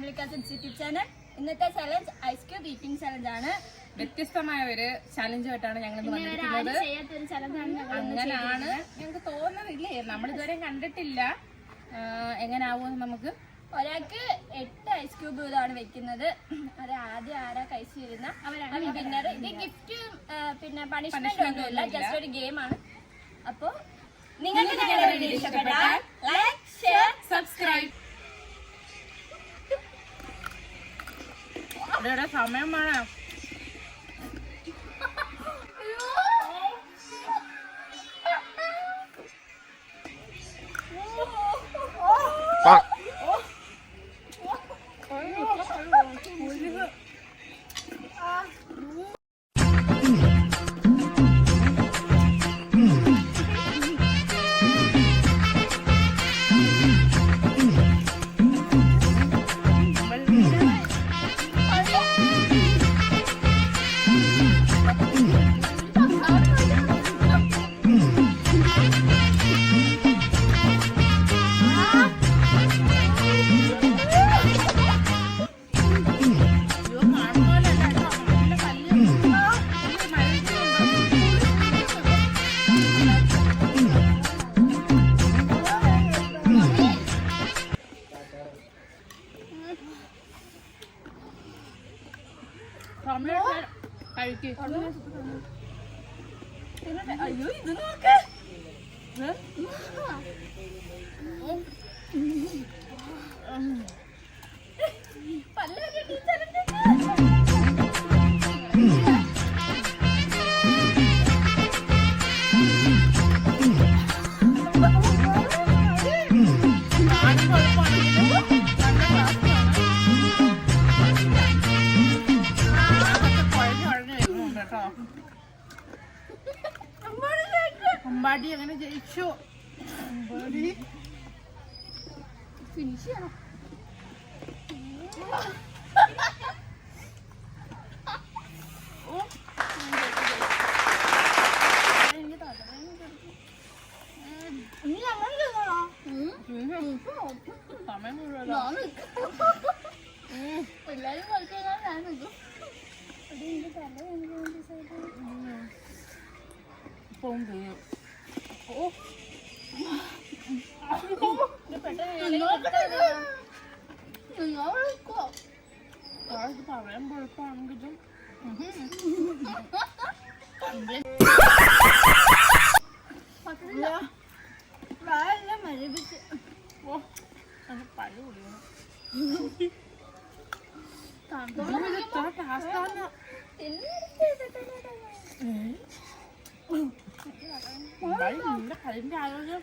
Family cousins YouTube channel. ഇന്നത്തെ challenge ice cube eating challenge ആണ്. വ്യത്യസ്തമായ ഒരു ചലഞ്ചുമായിട്ടാണ് ഞങ്ങൾ വന്നിരിക്കുന്നത്. അങ്ങനെയാണ് ഞങ്ങൾക്ക് തോന്നുന്നില്ലേ, നമ്മളിതുവരെ കണ്ടിട്ടില്ല. എങ്ങനെയാവുമെന്ന് നമുക്ക്. ഒരാൾക്ക് 8 ഐസ് ക്യൂബ് ഇതാണ് വെക്കുന്നത്. അത് ആദ്യം ആരാ കഴിച്ചു വരുന്ന അവരാണ് വിന്നർ. ഇത് ഗിഫ്റ്റ് പിന്നെ പണിഷ്മെന്റ് ഒന്നുമില്ല, ജസ്റ്റ് ഒരു ഗെയിം ആണ്. അപ്പൊ നിങ്ങൾക്ക് ഞങ്ങളുടെ വീഡിയോ ഇഷ്ടപ്പെട്ടാൽ ലൈക്ക്, ഷെയർ, സബ്സ്ക്രൈബ്. സമയം വേണം. അയ്യോ ഇത് നോക്ക്. അമ്പാടി അങ്ങനെ ജയിച്ചു. ഫിനിഷ് ചെയ്യണം. എല്ലാരും കളിക്കാൻ ഞാൻ നിൽക്കും. പറയാൻ കുഴപ്പമാണെങ്കിലും മരവിച്ച് പഴു കുടിക്കണം. നിന്റെ കളിന്റെ ആരോഗ്യം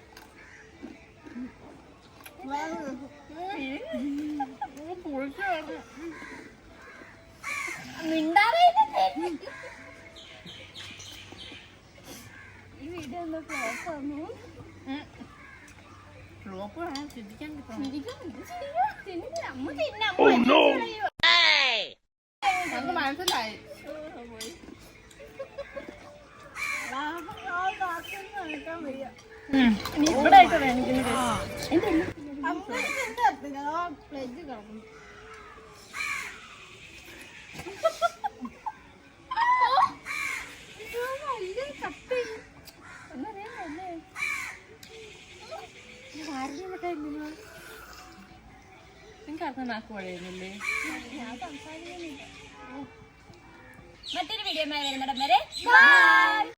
പൊളിച്ചു. ഈ വീഡിയോ എന്താ ഫ്ലോപ്പ് ആണോ? ഫ്ലോപ്പ് വേണം, ചിന്തിക്കാൻ കിട്ടണം. നമുക്ക് മനസ്സിലായി. ഇവിടെ ആയിട്ട് വേണിക്കുന്നു. പ്ലേറ്റ് കിടക്കുന്നു. നിങ്ങൾക്ക് അർത്ഥം നാക്ക് വഴിയുന്നില്ലേ? മറ്റൊരു വീഡിയോ വരുന്നിടം വരെ ബൈ.